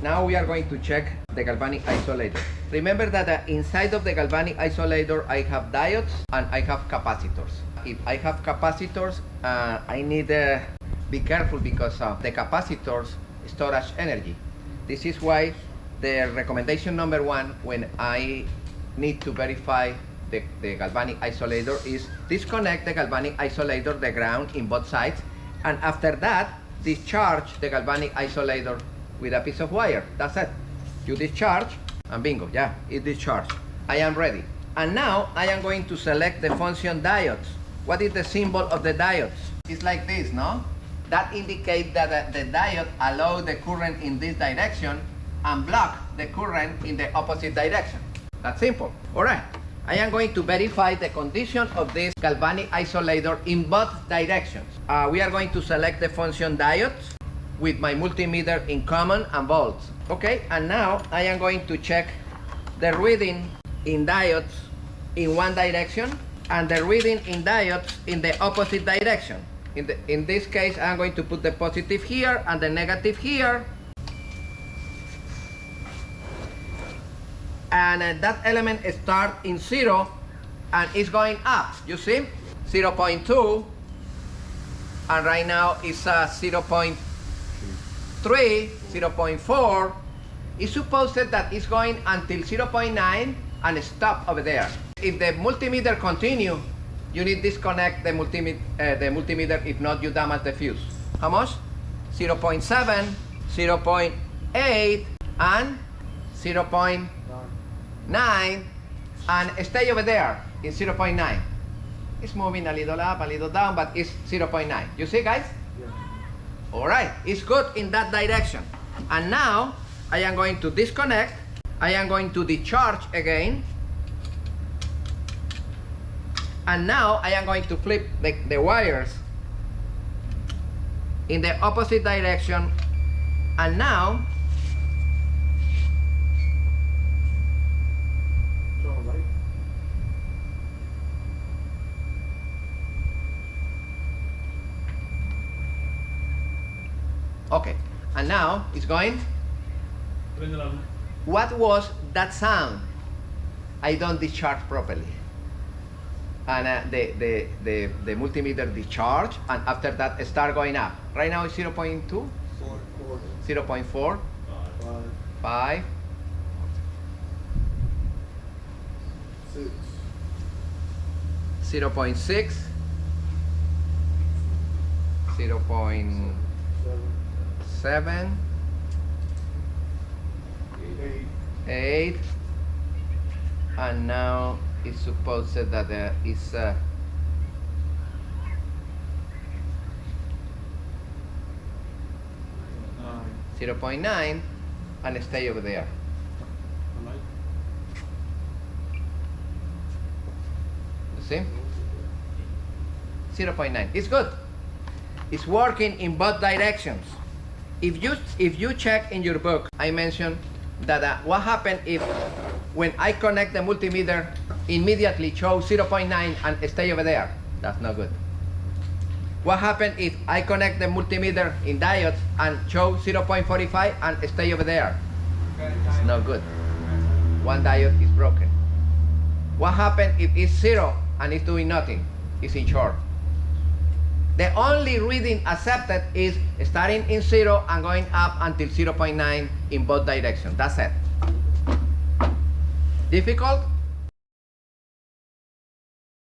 Now we are going to check the galvanic isolator. Remember that inside of the galvanic isolator I have diodes and I have capacitors. If I have capacitors, I need to be careful because the capacitors storage energy. This is why the recommendation number one when I need to verify the galvanic isolator is disconnect the galvanic isolator, the ground in both sides, and after that discharge the galvanic isolator with a piece of wire. That's it. You discharge and bingo, yeah, it discharged. I am ready. And now I am going to select the function diodes. What is the symbol of the diodes? It's like this, no? That indicates that the diode allows the current in this direction and block the current in the opposite direction. That's simple. All right. I am going to verify the condition of this galvanic isolator in both directions. We are going to select the function diodes with my multimeter in common and volts. Okay, and now I am going to check the reading in diodes in one direction and the reading in diodes in the opposite direction. In this case, I'm going to put the positive here and the negative here. And that element starts in 0 and is going up. You see? 0.2. And right now it's 0.3, 0.4. It's supposed that it's going until 0.9 and stop over there. If the multimeter continue, you need to disconnect the multimeter. If not, you damage the fuse. How much? 0.7, 0.8, and 0.9, and stay over there in 0.9. It's moving a little up, a little down, but it's 0.9. You see, guys? Yeah. All right, it's good in that direction. And now I am going to disconnect. I am going to discharge again. And now I am going to flip the wires in the opposite direction. And now okay, and now it's going. What was that sound? I don't discharge properly. And the multimeter discharge, and after that start going up. Right now it's 0.2, 0.4, 5, 0.6, 0.7, 8, and now it's supposed that it's 0.9 and stay over there. You see? 0.9. It's good. It's working in both directions. If you check in your book, I mentioned that what happened if when I connect the multimeter immediately show 0.9 and stay over there. That's not good. What happened if I connect the multimeter in diodes and show 0.45 and stay over there? It's not good. One diode is broken. What happened if it's 0 and it's doing nothing? It's in short. The only reading accepted is starting in 0 and going up until 0.9 in both directions. That's it. Difficult?